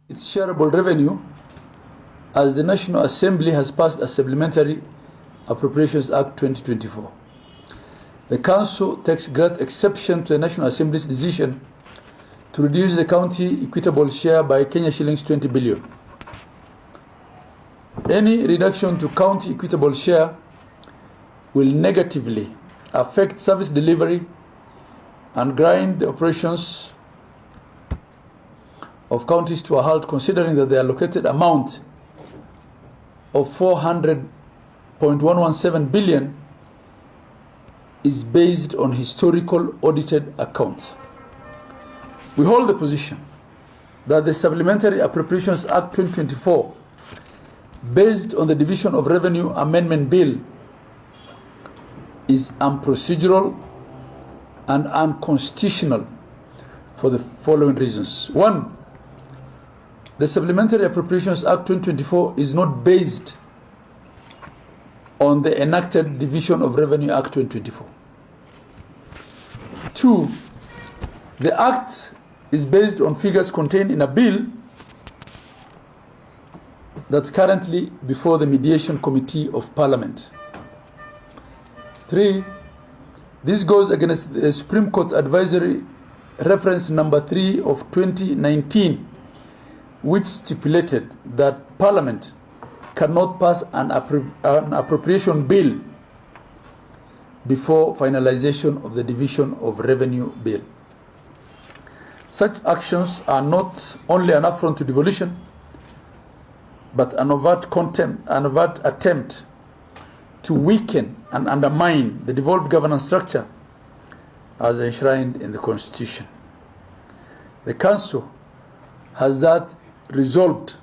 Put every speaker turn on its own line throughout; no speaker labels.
Its shareable revenue, as the National Assembly has passed a Supplementary Appropriations Act 2024. The Council takes great exception to the National Assembly's decision to reduce the county equitable share by Kenya shillings 20 billion. Any reduction to county equitable share will negatively affect service delivery and grind the operations of counties to a halt, considering that the allocated amount of 400.117 billion is based on historical audited accounts. We hold the position that the Supplementary Appropriations Act 2024, based on the Division of Revenue Amendment Bill, is unprocedural and unconstitutional for the following reasons. One, the Supplementary Appropriations Act 2024 is not based on the enacted Division of Revenue Act 2024. Two, the Act is based on figures contained in a bill that's currently before the Mediation Committee of Parliament. Three, this goes against the Supreme Court's advisory reference number 3 of 2019, which stipulated that Parliament cannot pass an appropriation bill before finalization of the Division of Revenue Bill. Such actions are not only an affront to devolution, but an overt attempt to weaken and undermine the devolved governance structure as enshrined in the Constitution. The Council has that resolved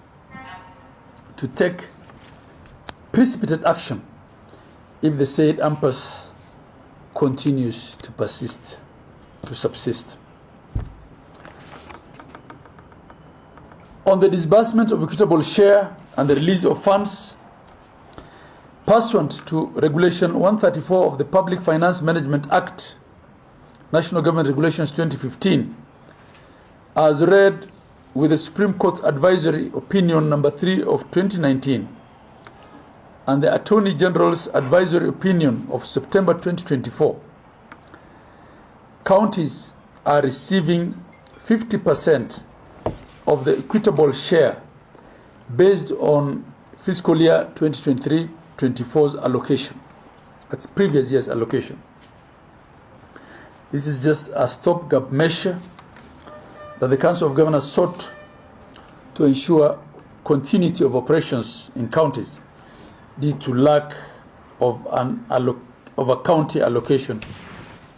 to take precipitate action if the said impasse continues to subsist. On the disbursement of equitable share and the release of funds, pursuant to Regulation 134 of the Public Finance Management Act, National Government Regulations 2015, as read with the Supreme Court Advisory Opinion number 3 of 2019 and the Attorney General's Advisory Opinion of September 2024, counties are receiving 50% of the equitable share based on fiscal year 2023-24's allocation. That's previous year's allocation. This is just a stopgap measure that the Council of Governors sought to ensure continuity of operations in counties due to lack of a county allocation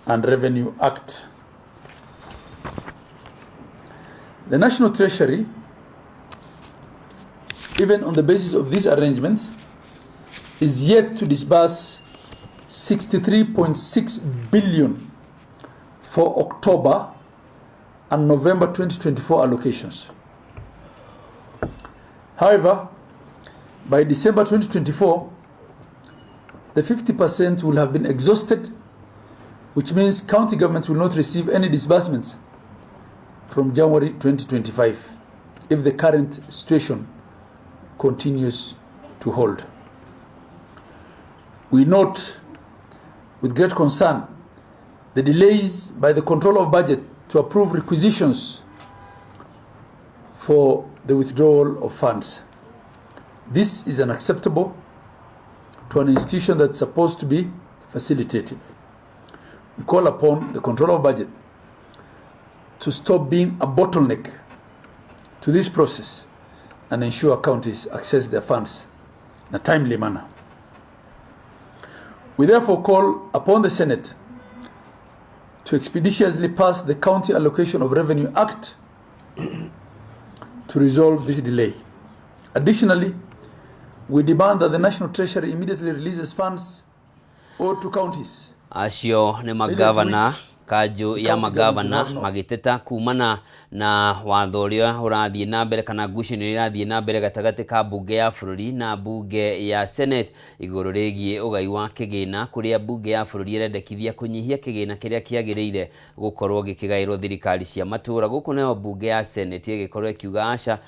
and revenue act. The National Treasury, even on the basis of this arrangement, is yet to disburse 63.6 billion for October and November 2024 allocations. However, by December 2024, the 50% will have been exhausted, which means county governments will not receive any disbursements from January 2025 if the current situation continues to hold. We note with great concern the delays by the Controller of Budget to approve requisitions for the withdrawal of funds. This is unacceptable to an institution that's supposed to be facilitative. We call upon the Controller of Budget to stop being a bottleneck to this process and ensure counties access their funds in a timely manner. We therefore call upon the Senate to expeditiously pass the County Allocation of Revenue Act to resolve this delay. Additionally, we demand that the National Treasury immediately releases funds owed to counties.
Acio ni magavana kanjũ ya magavana magiteta kumana na watho ũrĩa ũrathiĩ na mbere kana ngucanio irathiĩ na mbere gatagatĩ ka mbunge ya bũrũri na mbunge ya Senate igũrũ rĩgiĩ ũgai wa kĩgĩna, kũrĩa mbunge ya bũrũri ĩrendekithia kũnyihia kĩgĩna kĩrĩa kĩagĩrĩire gũkorwo gĩkĩgaĩrwo thirikari cia matũũra. Gũkũ nayo mbunge ya Senate ĩgĩkorwo ĩkiuga aca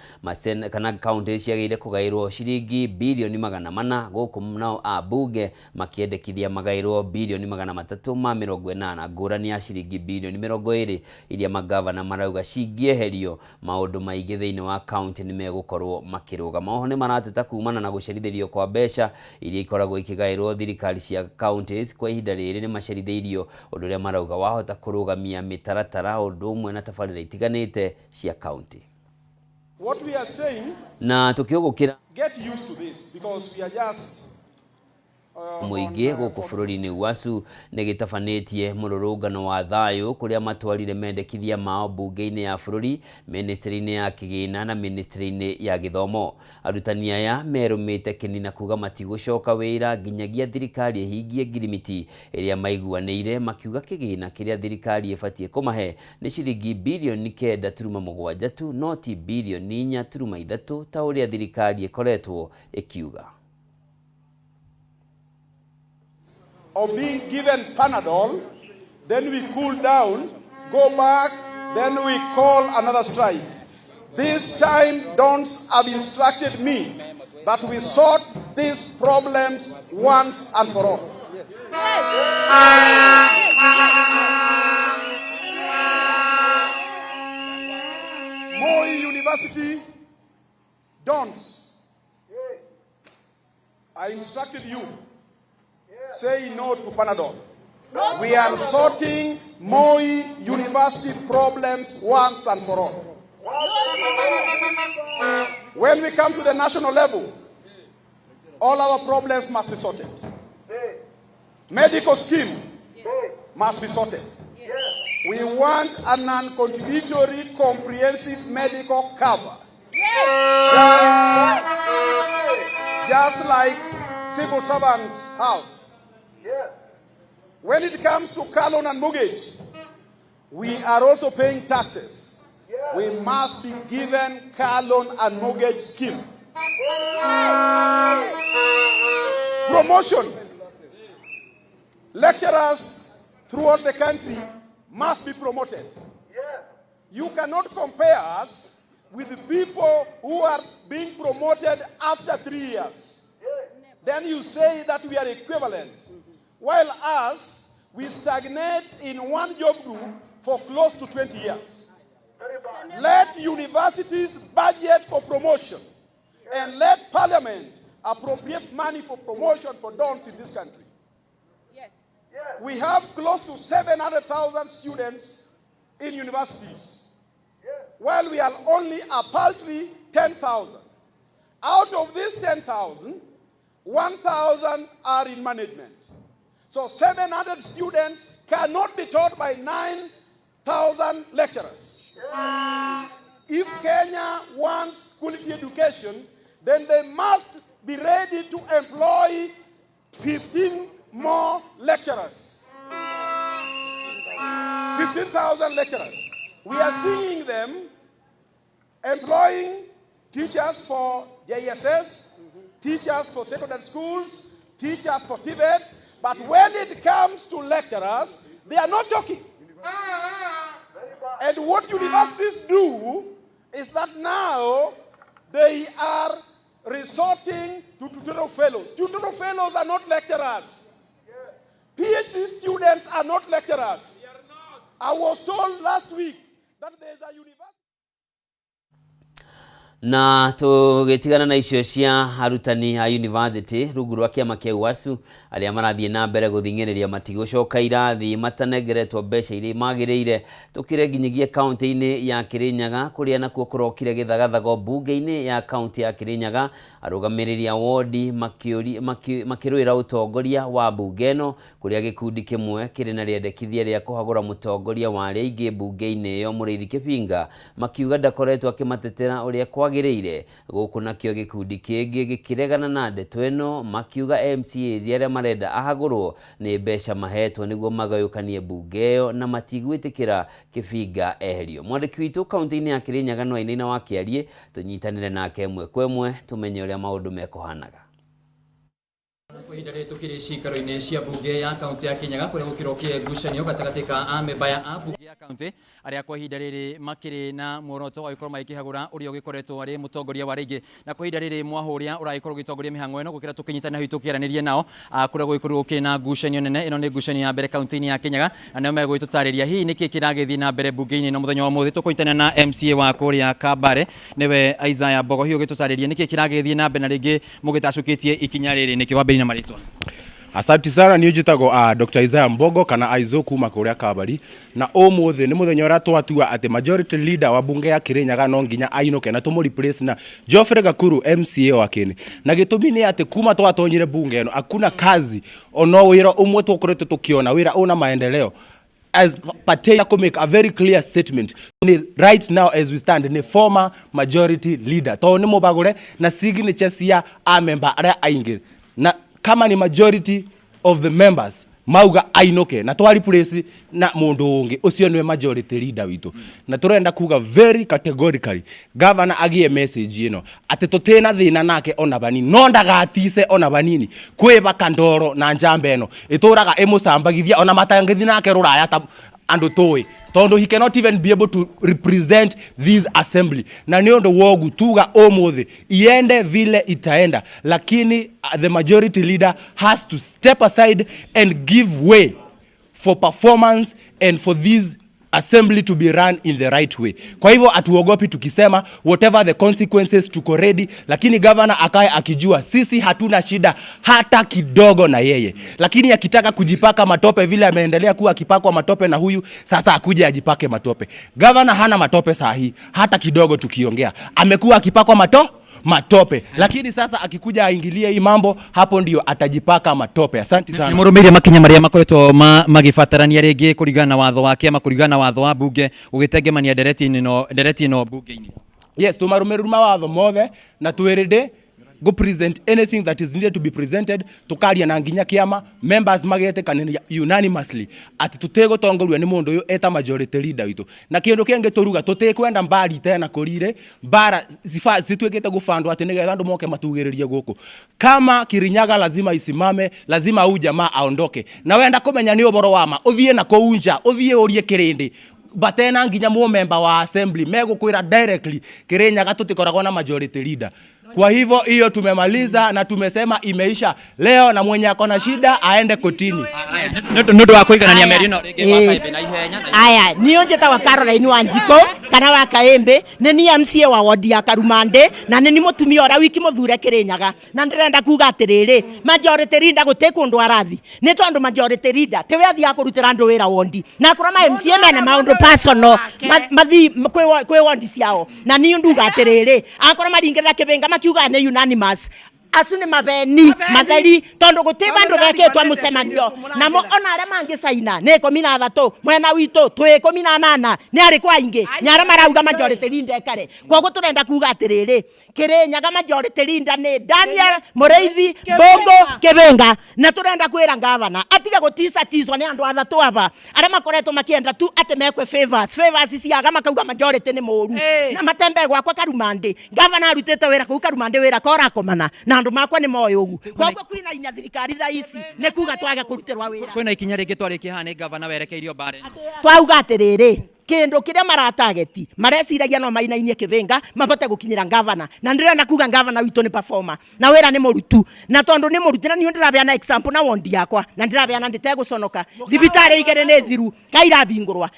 kana kaunti ciagĩrĩire kũgaĩrwo ciringi bilioni 400, gũkũ nao ambunge makĩendekithia magaĩrwo bilioni 380, ngũrani ya ciringi bilioni 20 iria magavana marauga cingĩeherio maũndũ maingĩ thĩinĩ wa kaunti nĩ megũkorwo makĩrũgama. Oho nĩ marateta kumana na gũcerithĩrio kwa mbeca iria ikoragwo ikĩgaĩrwo thirikari cia counties kwa ihinda rĩrĩ. Nĩ macerithĩirio ũndũ ũrĩa marauga wahota kũrũgamia mĩtaratara ũndũ ũmwe na tabarĩra itiganĩte cia county.
What we are saying,
na tukiogokira
get used to this because we are just
muingi gũkũ bũrũri-inĩ wacu nĩ gĩtabanĩtie mũrũrũngano wa thayũ kũrĩa matwarire mendekithia mao mbunge-inĩ ya bũrũri, ministry-inĩ ya kĩgĩna na ministry-inĩ ya gĩthomo. Arutani aya merũmĩte kĩnina kuga matigũcoka wĩra nginyagia thirikari ĩhingie ngirimiti ĩrĩa maiguanĩire, makiuga kĩgĩna kĩrĩa thirikari ĩbatiĩ kũmahe nĩ ciringi bilioni 9.7 tu, no ti bilioni 4.3 ta ũrĩa thirikari ĩkoretwo ĩkiuga.
Of being given Panadol, then we cool down, go back, then we call another strike. This time, dons have instructed me that we sort these problems once and for all. Moi University, dons, I instructed you. Say no to Panadol. We are sorting Moi University problems once and for all. When we come to the national level, all our problems must be sorted. Medical scheme must be sorted. We want a non-contributory comprehensive medical cover. Just like civil servants have. When it comes to Kalon and mortgage, we are also paying taxes. We must be given Kalon and mortgage scheme. Promotion. Lecturers throughout the country must be promoted. You cannot compare us with the people who are being promoted after 3 years. Then you say that we are equivalent. While us, we stagnate in one job group for close to 20 years. Let universities budget for promotion and let Parliament appropriate money for promotion for dons in this country. We have close to 700,000 students in universities, while we are only a paltry 10,000. Out of these 10,000, 1,000 are in management. So 700 students cannot be taught by 9,000 lecturers. If Kenya wants quality education, then they must be ready to employ 15 more lecturers. 15,000 lecturers. We are seeing them employing teachers for JSS, teachers for secondary schools, teachers for Tibet. But when it comes to lecturers, they are not talking. And what universities do is that now they are resorting to tutorial fellows. Tutorial fellows are not lecturers. PhD students are not lecturers. I was told last week that there is a university.
Na tũgĩtigana na icio cia arutani a university rungu rwa kĩama kĩa UASU arĩa marathiĩ na mbere gũthing'ĩrĩria matigũcoka irathi matanengeretwo mbeca iria magĩrĩire, tũkĩre nginyagia kaunti-inĩ ya Kĩrĩnyaga kũrĩa nakuo kũrokire gĩthagathago mbunge-inĩ ya kaunti ya Kĩrĩnyaga, arũgamĩrĩri a wodi makĩrũĩra ũtongoria wa mbunge ĩno, kũrĩa gĩkundi kĩmwe kĩrĩ na rĩendekithia rĩa kũhagũra mũtongoria wa arĩa aingĩ mbunge-inĩ ĩyo Mũrĩithi Kĩbinga, makiuga ndakoretwo akĩmatetera ũrĩa kwagĩrĩire gũkũ nakĩo gĩkundi kĩngĩ gĩkĩregana na ndeto ĩno makiuga MCAs arĩa marenda ahagũrwo nĩ mbeca mahetwo nĩguo magayũkanie bunge ĩyo na matigwĩtĩkĩra Kĩbinga eherio. Mwandĩki witũ kaunti-inĩ ya Kirinyaga no Ainaina wa Kĩarie tũnyitanĩre nake ĩmwe kwa ĩmwe tumenye ũrĩa maũndũ mekũhanaga.
Kwa ihinda rĩrĩ tukĩrĩ cikaro-inĩ cia bunge ya kaunti ya Kirinyaga kũrĩa gũkĩrokia ngucanio gatagatĩ ka amemba ya bunge ya kaunti arĩa kwa ihinda rĩrĩ makĩrĩ na muoroto wa gũkorwo magĩkĩhagũra ũrĩa ũgĩkoretwo arĩ mũtongoria wa rĩngĩ, na kwa ihinda rĩrĩ mwahũria ũragĩkorwo ũgĩtongoria mĩhang'o ĩno gũkĩra tũkĩnyitana hiũ tũkĩaranĩria nao kũrĩa gũgĩkorwo gũkĩrĩ na ngucanio nene. Ĩno nĩ ngucanio ya mbere kaunti-inĩ ya Kirinyaga na nĩo megũgĩtũtarĩria hihi nĩkĩ kĩragĩthiĩ na mbere bunge-inĩ no mũthenya wa ũmũthĩ. Tũkũnyitana na MCA wa kũrĩa Kambare nĩwe Isaiah Mbogo, hihi ũgĩtũtarĩria nĩkĩ kĩragĩthiĩ na mbere na rĩngĩ mũgĩtacũkĩtie ikinya rĩrĩ nĩkĩ wambĩrĩria na marĩtwa.
Asante sana ni njitagwo Dr. Isaiah Mbogo kana Aizo kuma kuria Kabari na umuthi ni muthenya ura twatua ati majority leader wa bunge ya Kirinyaga no nginya ainoke na tumu replace na Geoffrey Gakuru MCA wa Kini na gitumi ni ati kuma twatonyire bunge eno akuna kazi ono wira umwe twakoretwo tukiona wira una maendeleo as Patela to make a very clear statement right now as we stand ni former majority leader to ni mubagure na signatures ya amemba aria aingi na kama ni majority of the members mauga ainoke na twari place na mundu ungi ucio niwe majority leader witu na turenda kuga very categorically governor agie message ino ati tutena thina nake ona banini no ndagatise ona banini kwiba kandoro na njamba ino ituraga imusambagithia ona matangithi nake ruraya andu toy tondo he cannot even be able to represent this assembly na niondo wogu tuga omuthi iende vile itaenda lakini the majority leader has to step aside and give way for performance and for this assembly to be run in the right way. Kwa hivyo atuogopi tukisema whatever the consequences tuko ready, lakini governor akae akijua sisi hatuna shida hata kidogo na yeye, lakini akitaka kujipaka matope vile ameendelea kuwa akipakwa matope na huyu sasa akuje ajipake matope. Governor hana matope sahi hata kidogo, tukiongea amekuwa akipakwa matope lakini sasa akikuja aingilie hii mambo hapo ndio atajipaka matope. Asante sana.
Murumiria makinya maria makoretwo magibatarania rĩngĩ kũringana na watho wake ama kũringana na watho wa bunge ũgĩtengemania ndereti ino bunge-inĩ.
Yes, tumarũmĩrĩru mawatho mothe na twĩrĩndĩ go present anything that is needed to be presented tukaria na nginya kiama members magetekanĩria unanimously ati tutegũtongorio nĩ mũndũ ũyũ eta majority leader witu na kĩndũ kĩngĩ turuga tũtekwenda mbari tena kũrire mbara zitwĩkĩte gũbandwo ati nĩgetha andũ moke matugĩrĩrie gũkũ. Kama Kirinyaga lazima isimame, lazima huyu jamaa aondoke na wenda kũmenya nĩ ũboro wama ũthiĩ na kũunja ũthiĩ ũrie kĩrĩndĩ batena nginya mu member wa assembly megũkwĩra directly Kirinyaga tutikoragwo na majority leader. Kwa hivyo hiyo tumemaliza na tumesema imeisha leo na mwenye akona shida aende kotini.
Nundu wa kuiganania meri no rĩngĩ wakaembe na ihenya.
Aya niyo njĩtagwo Caroline Wanjiko kana wa Kaembe nĩ ni MCA wa ward ya Karumande na nĩ ni mũtumia ũrĩa wiki mũthure Kirinyaga na ndĩrenda kuga atĩrĩrĩ majority leader gũtekũ ndũ arathi nĩ tondũ majority leader tiwe athia kũrutĩra andũ wĩra wondi na kũroma MCA mena maũndũ personal mathi kwĩ wondi ciao na niĩ nduga atĩrĩrĩ akora maringĩrĩra Kĩbinga makiuga nĩ unanimous acu nĩ mabeni matheri tondu gũtĩ bandũ bekĩtwo mũcemanio na ona arĩa mangĩ caina nĩ 13 mwena witũ twĩ 18 nĩ arĩ kwa ingĩ nyara marauga majority leader kare. Koguo tũrenda kuga atĩrĩrĩ Kirinyaga majority leader nĩ Daniel Mũrĩithi Bongo Kĩbinga na tũrenda kwĩra governor atige gũticatizwo nĩ andũ athatũ aba arĩa makoretwo makĩenda tu atĩ mekwe favors ciaga makauga majority nĩ mũru na matembe gwakwa Karumande governor arutĩte wĩra kũu Karumande wĩra kora komana na andu makwa ni moyo ugu koguo kwina inya thirikari tha ici ne kuga twage kurutirwa wira
kwina ikinya ringi twarĩkia nĩ governor werekeirio bare
twauga atĩrĩrĩ kindu kiria maratageti mareciragia no mainainie Kĩbinga mabote gukinyira governor na ndirenda kuga governor witũ ni performer na wira ni murutu na tondu ni murutu na niĩ ndĩrabeana example na wondi yakwa na ndĩrabeana ndĩtegũconoka thibitarĩ igere nĩ thiru kaira bingurwa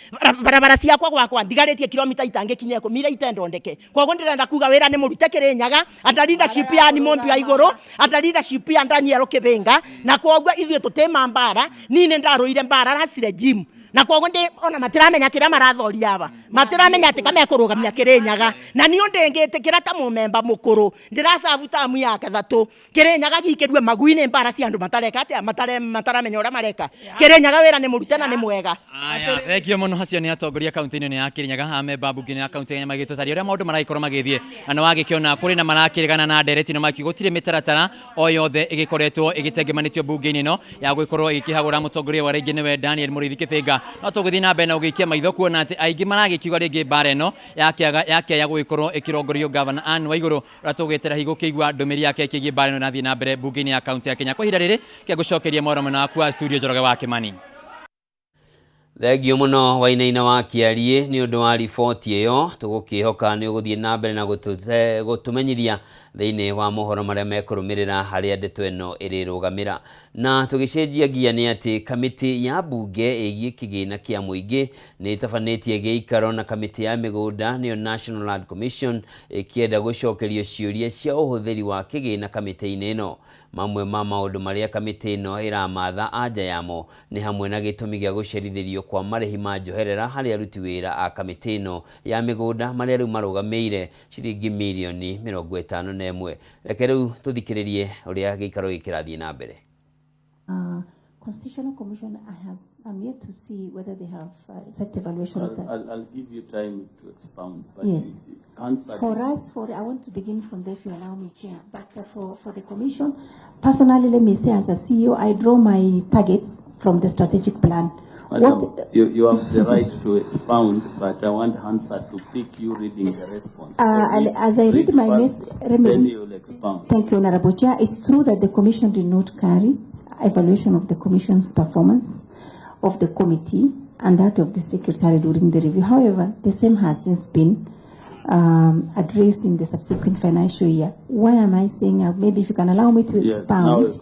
barabara ciakwa gwakwa ndigarĩtie kilomita itangĩkinya 10 itendondeke. Koguo ndĩrenda kuga wira ni murute Kirinyaga ata leadership ya ni mombi wa iguru ata leadership ya Daniel Kĩbinga na koguo ithuĩ tutema mbara nini ndarũire mbara racire gym na koguo ndi ona matiramenya kira marathoria aba matiramenya ati kame kurugamia Kirinyaga na ni undi ngitikira ta mumemba mukuru ndirasabu tamu yake thatu Kirinyaga gikirwe maguine mbara cia andu matareka ati mataramenya ura mareka Kirinyaga wira ni murute na ni mwega.
Aya thegio muno hacio ni atongoria kaunti-ini ni ya Kirinyaga amemba bunge-ini ya kaunti ya magitutaria uria maundu maraikorwo magithie na wagikiona kuri na marakirigana na ndereti no maki gutire mitaratara o yothe igikoretwo igitengemanitio bunge-ini no ya guikorwo igikihagura mutongoria wa rigi niwe Daniel Murithi Kibinga no tuguthii na mbere na ugikia maitho kuona ati aingi maragikiuga ringi bara ino yake ya guikorwo ikirongorio Governor Anne Waiguru ratugwetera higo kigwa ndomeri yake kigie bara ino nathie na mbere bunge-ini ya kaunti ya Kenya kwa ihinda riri kia gucokeria moro mwena waku wa studio Njoroge wa Kimani.
Thegio muno Wainaina wa Kiarie ni undu wa riboti iyo tugukihoka ni uguthie na mbere na gutumenyithia thiini wa mohoro maria mekurumirira haria ndeto ino irirugamira na tugicenjia gia ni ati kamiti ya bunge igie kigina kia muingi ni tafanetie giikaro na kamiti ya migunda niyo National Land Commission ikienda gucokerio ciuria cia uhuthiri wa kigina kamiti-ini ino. Mamwe ma maundu maria kamiti ino iramatha anja yamo ni hamwe na gitumi gia gucerithirio kwa marihi ma njoherera hari aruti wira a kamiti ino ya migunda maria riu marugameire ciringi milioni 51. Reke riu tuthikiririe uria giikaro gikirathie na mbere.
Constitutional Commission, I'm yet to see whether they have set evaluation of that.
I'll give you time to expound. But
yes.
For
us, I want to begin from there if you allow me, Chair. But for the Commission, personally, let me say as a CEO, I draw my targets from the strategic plan.
Madam, you have the right to expound, but I want Hansa to pick you reading the response.
As I read my message,
then you will expound.
Thank you, Honorable Chair. It's true that the Commission did not carry evaluation of the Commission's performance, of the committee, and that of the Secretary during the review. However, the same has since been addressed in the subsequent financial year. Why am I saying, maybe if you can allow me to expound,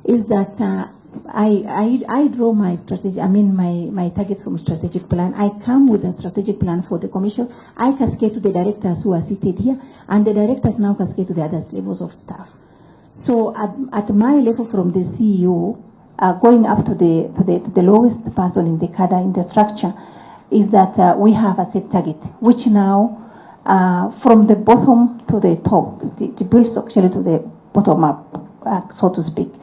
is that I draw my strategy, my targets from strategic plan. I come with a strategic plan for the Commission. I cascade to the directors who are seated here, and the directors now cascade to the other levels of staff. So at my level, from the CEO going up to the lowest person in the cadre, in the structure, is that we have a set target, which now from the bottom to the top, it builds actually to the bottom up, so to speak.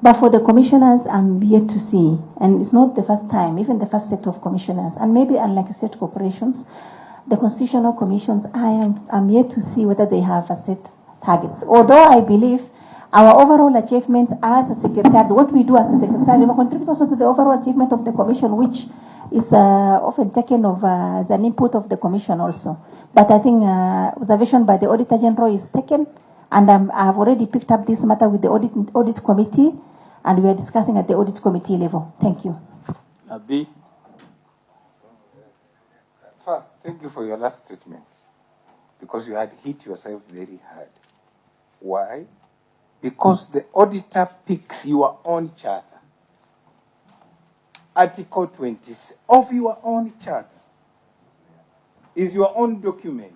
But for the commissioners, I'm yet to see, and it's not the first time, even the first set of commissioners, and maybe unlike state corporations, the constitutional commissions, I'm yet to see whether they have a set targets. Although I believe our overall achievements as a secretary, what we do as a secretary, we contribute also to the overall achievement of the commission, which is often taken as an input of the commission also. But I think observation by the Auditor General is taken, and I've already picked up this matter with the audit committee, and we are discussing at the audit committee level. Thank you.
Abi.
First, thank you for your last statement, because you had hit yourself very hard. Why? Because the auditor picks your own charter. Article 20 of your own charter is your own document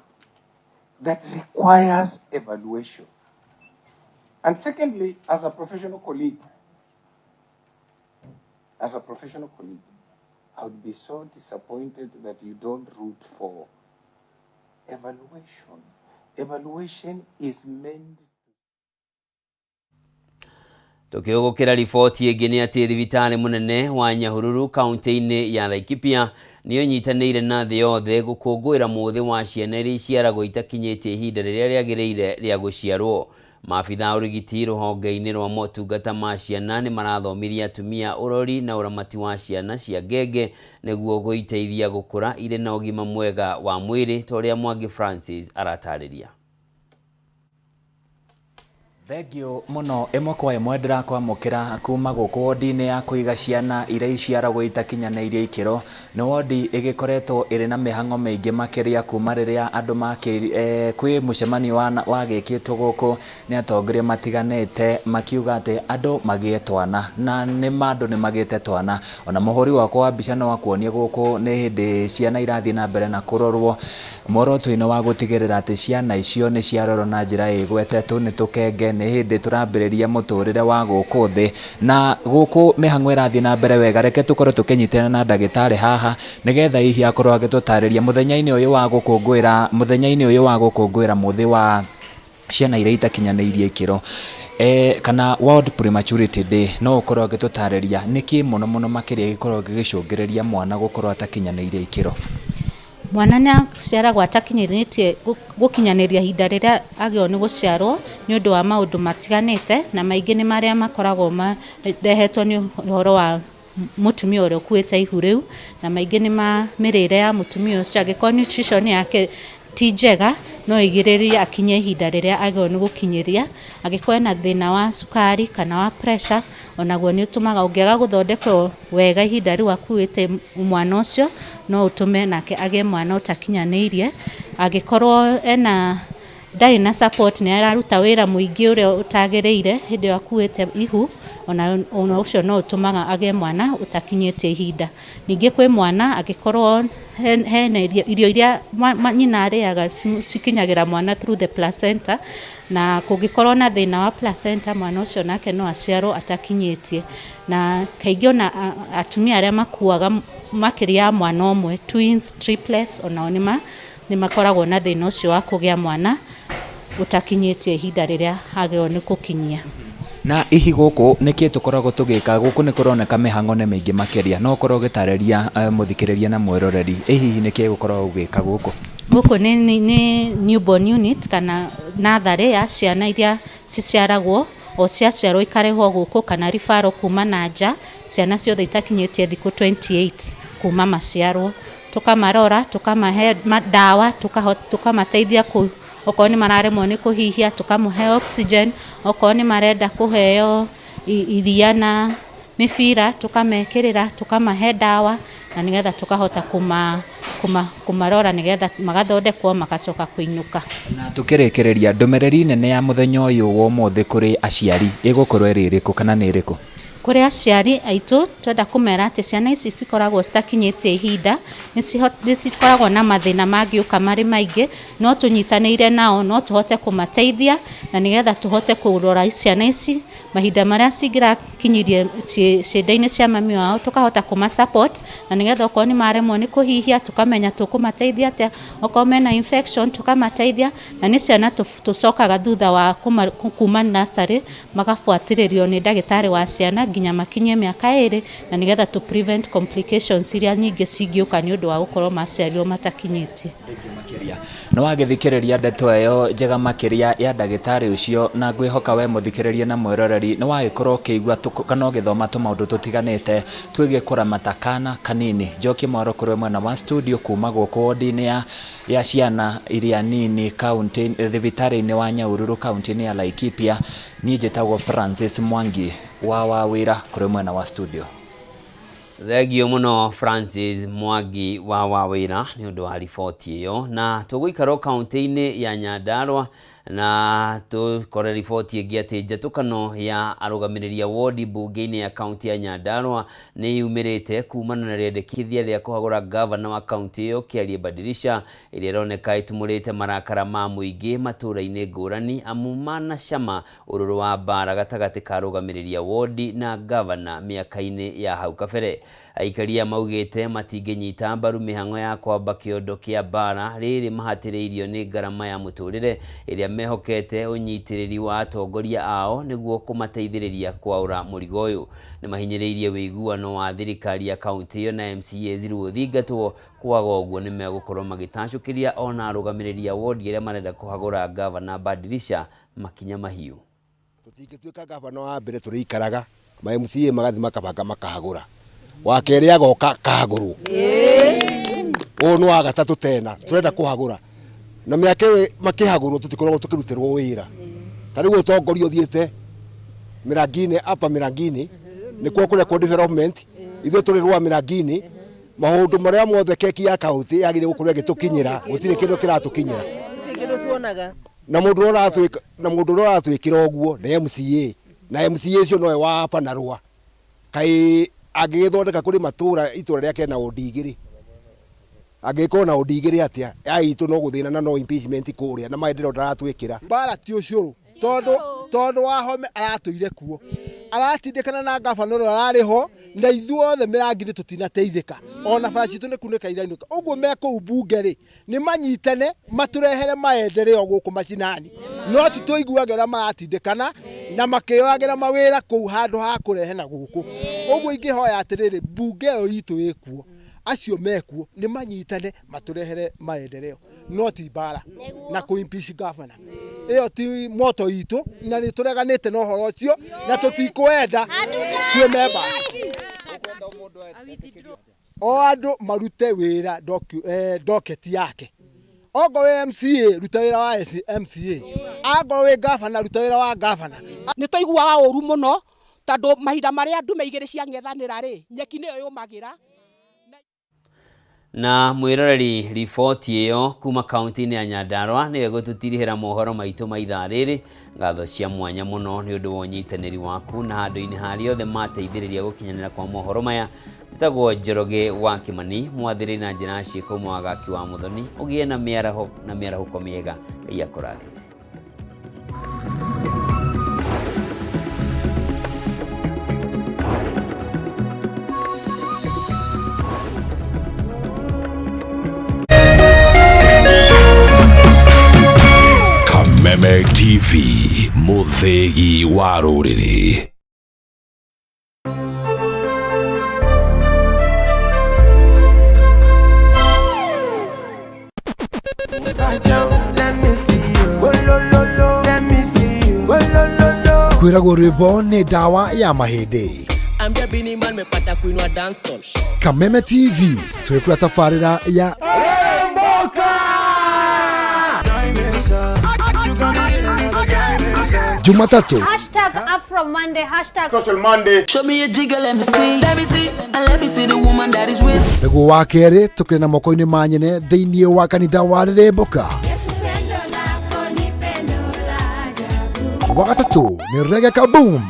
that requires evaluation. And secondly, as a professional colleague, I would be so disappointed that you don't root for evaluation. Evaluation is meant.
Tukiugukira riboti ingi ni ati thibitari munene wa Nyahururu kaunti-ini ya Laikipia niyo nyitanire na thi yothe gukungwira muthi wa ciana iria ciaragwo itakinyitie ihinda riria riagiriire ria guciarwo. Maabitha urigiti ruhonge-ini rwa motungata ma ciana ni marathomirie atumia urori na uramati wa ciana cia ngenge niguo guiteithia gukura ire na ugima mwega wa mwiri toria Mwangi Francis aratariria.
Thengio muno imwe kwa imwe ndirakwamukira kuma guku wodi-ini ya kuiga ciana iria iciaragwo itakinyanĩirie ikĩro nĩ wodi ĩgĩkoretwo ĩrĩ na mĩhang'o mĩingĩ makĩria kuma rĩrĩa andũ kwĩ mũcemanio wagĩkĩtwo gũkũ nĩ atongoria matiganĩte makiuga atĩ andũ magĩe twana na andũ nĩ magĩte twana. Ona mũhũri wakwa wa mbica no wakuonie gũkũ nĩ hĩndĩ ciana irathiĩ na mbere na kũrorwo muoroto-inĩ wa gũtigĩrĩra atĩ ciana icio nĩ ciarorwo na njĩra ĩgwetetwo nĩ tũkenge nĩ hĩndĩ tũrambĩrĩria mũtũrĩre wa gũkũ thĩ, na gũkũ mĩhang'o ĩrathiĩ na mbere wega. Reke tũkorwo tũkĩnyitana na ndagĩtarĩ haha nĩgetha hihi akorwo agĩtũtarĩria mũthenya-inĩ ũyũ wa gũkũngũĩra mũthĩ wa ciana iria itakinyanĩirie ikĩro kana World Prematurity Day. No ũkorwo ũgĩtũtarĩria nĩkĩ mũno mũno makĩria gĩkorwo gĩgĩcũngĩrĩria mwana gũkorwo atakinyanĩirie ikĩro?
Mwana nĩ aciaragwo atakinyanĩtie gũkinyanĩria ihinda rĩrĩa agĩrĩirwo nĩ gũciarwo nĩ ũndũ wa maũndũ matiganĩte, na maingĩ nĩ marĩa makoragwo marehetwo nĩ ũhoro wa mũtumia ũrĩa ũkuĩte ihu rĩu, na maingĩ nĩ mĩrĩre ya mũtumia ũcio. Angĩkorwo nutrition yake ti njega, no igĩrĩrie akinye ihinda rĩrĩa agĩrĩirwo nĩ gũkinyĩria. Angĩkorwo na thĩna wa cukari kana wa pressure, onaguo nĩ ũtũmaga ũngĩaga gũthondekwo wega ihinda rĩu akuĩte mwana ũcio, no ũtũme nake agĩe mwana ũtakinyanĩirie. Angĩkorwo ndarĩ na support, nĩ araruta wĩra mũingĩ ũrĩa ũtagĩrĩire hĩndĩ ĩyo akuĩte ihu, ona ũcio no ũtũmaga agĩe mwana ũtakinyĩtie ihinda. Ningĩ kwĩ mwana angĩkorwo hena irio iria nyina arĩaga cikinyagĩra mwana through the placenta, na kũngĩkorwo na thĩna wa placenta, mwana ũcio nake no aciarwo atakinyĩtie. Na kaingĩ ona atumia arĩa makuaga makĩria ya mwana ũmwe, twins, triplets, onao nĩ makoragwo na thĩna ũcio wa kũgĩa mwana utakinyĩtie ihinda rĩrĩa agĩrĩirwo nĩ gũkinyia.
Na ihi gũkũ nĩkĩ tũkoragwo tũgĩka? Gũkũ nĩ kũroneka mĩhang'o nĩ mĩingĩ makĩria, no ũkorwo ũgĩtarĩria mũthikĩrĩria na mwĩroreri hihi nĩkĩ gũkorwo gũgĩka gũkũ?
Gũkũ nĩ newborn unit kana natharĩ ya ciana iria ciciaragwo o ciaciarwo ikarehwo gũkũ, kana rifaro kuma na nja, ciana ciothe itakinyĩtie thikũ 28 kuma maciarwo. Tukamarora, tukamahe dawa, tukamateithia okorwo nĩ mararemwo nĩ kũhihia, tukamũhe oxygen. Okorwo nĩ marenda kũheo iria na mĩbira, tukamekĩrĩra, tukamahe dawa, na nĩgetha tukahota kumarora nĩgetha magathondekwo magacoka kũinũka.
Na tũkĩrĩkĩrĩria, ndũmĩrĩri nene ya mũthenya ũyũ wa ũmũthĩ kũrĩ aciari ĩgũkorwo ĩrĩ ĩrĩkũ kana nĩ ĩrĩkũ?
Kũrĩ aciari aitũ twenda kũmera atĩ ciana ici cikoragwo citakinyĩtie ihinda, nĩ cikoragwo na mathĩna mangĩũka marĩ maingĩ, no tũnyitanĩire nao no tũhote kũmateithia, na nĩgetha tũhote kũrora ciana ici mahinda marĩa cingĩrakinyirie ciĩnda-inĩ cia mami wao, tukahota kũmasupport, na nĩgetha okorwo nĩ maremwo nĩ kũhihia tukamenya tũkũmateithia atĩa, okorwo mena infection tukamateithia. Na nĩ ciana tũcokaga thutha wa kuma nursery magabuatĩrĩrio nĩ ndagĩtarĩ wa ciana nginya makinyie mĩaka 2, na nĩgetha to prevent complications iria nyingĩ cingĩũka nĩ ũndũ wa gũkorwo maciarirwo matakinyĩtie.
No wagĩthikĩrĩria ndeto ĩyo njega makĩria ya ndagĩtarĩ ũcio, na ngwĩhoka we mũthikĩrĩria na mwĩroreri nĩ wagĩkorwo ũkĩigua kana ũgĩthoma tũmaũndũ tũtiganĩte twĩgiĩ kũramata kana kanini. Njoki Mwaro kũrĩ mwena wa studio kuma gũkũ wodi-inĩ ya ciana iria nini thibitarĩ-inĩ wa Nyahururu kaunti-inĩ ya Laikipia. Niĩ njĩtagwo Francis Mwangi wa wĩra kũrĩ mwena wa studio.
Thengio mũno Francis Mwangi wa wĩra nĩ ũndũ wa riboti ĩyo, na tũgũikara kaunti-inĩ ya Nyandarua na tũkore riboti ĩngĩ atĩ njatũkano ya arũgamĩrĩri wodi mbunge-inĩ ya kaunti ya Nyandarua nĩ yumĩrĩte kumana na rĩendekithia rĩa kũhagũra gavana wa kaunti ĩyo Kĩarie Badirisha, ĩrĩa ĩroneka ĩtumũrĩte marakara ma mũingĩ matũra-inĩ ngũrani amu manacama ũrũrũ wa mbara gatagatĩ ka arũgamĩrĩri wodi na gavana mĩaka-inĩ ya hau kabere. Aikaria maugĩte matingĩnyita mbaru mĩhang'o ya kwamba kĩondo kĩa mbara rĩrĩ mahatĩrĩirio nĩ ngarama ya mũtũrĩre ĩrĩa mehokete ũnyitĩrĩri wa atongoria ao nĩguo kũmateithĩrĩria kwaũra mũrigo ũyũ. Nĩ mahinyĩrĩirie wĩiguano wa thirikari ya kaunti ĩyo na MCAs rĩu thingatwo, kwaga ũguo nĩ megũkorwo magĩtacũkĩria ona arũgamĩrĩri wodi arĩa marenda kũhagũra gavana Badirisha makinya mahiũ.
Tũtingĩtuĩka gavana wa mbere tũrĩikaraga ma MCA magathi makabanga makahagũra, wa kerĩ agoka kahagũrwo, ũũ nĩ wa gatatũ tena tũrenda kũhagũra, na mĩaka ĩyo makĩhagũrwo tũtikoragwo tũkĩrutĩrwo wĩra. Ta rĩu ũtongoria ũthiĩte mĩrangi-inĩ apa mĩrangi-inĩ nĩkuo kũrĩa development, ithuĩ tũrĩ rwa mĩrangi-inĩ, maũndũ marĩa mothe keki ya kaunti yagĩrĩire gũkorwo ĩgĩtũkinyĩra, gũtirĩ kĩndũ kĩratũkinyĩra. Na mũndũ ũrĩa ũratwĩkĩra ũguo nĩ MCA, na MCA ũcio nowe wa apa na rwa, kaĩ angĩgĩthondeka kũrĩ matũra itũra rĩake na wodi igĩrĩ, angĩkorwo na wodi igĩrĩ atĩa ya itũ no gũthĩna na no impeachment kũrĩa na maendeleo ndaratwĩkĩra. Mbara ti ũcũrũ, tondu wa home aratuire kuo aratindikana na gavana ro arariho na ithuothe mirangi tutinateithika ona bara citu ni kuneka irainuka uguo meko bunge ri ni manyitane maturehere maendeleo guku macinani no tituiguagira maratindikana na makioyagira mawira kuu handu ha kurehe na guku uguo ingihoya atiriri bunge yo itu ikuo acio mekuo ni manyitane maturehere maendeleo no ti bara na kuimpeach governor iyo ti moto itu na ni tureganite no horo cio na tutikuenda tue members o andu marute wira docket yake ogo we MCA ruta wira wa MCA ago we governor ruta wira wa governor
ni toiguaga uru muno tondu mahinda maria andu meigire cia ngethanira ri nyeki niyo yumagira.
Na mwiroreri riboti iyo kuma kaunti-ini ya Nyandarua niwe gututirihira mohoro maitu ma ithaa riri ngatho cia mwanya muno ni undu wa unyitaniri waku na handu-ini haria othe mateithiriria gukinyanira kwa mohoro maya. Titagwo Njoroge wa Kimani mwathiri na njira ciiko mwagaki wa Muthoni ugie na miarahuko miega Ngai akurathime.
Kameme TV muthegi wa ruriri.
Kwiragwo rwimbo ni dawa ya mahindi. Kameme TV twikura tafarira ya Jumatatu
#Afro-Monday #Social Monday. Show me a jiggle, let me see. Let me see. And let me see the woman that is with.
Nego wa kere tukire na moko-ini manyene thiini wa kanitha wa Riremboka. Wagatatu ni Reggae Kaboom.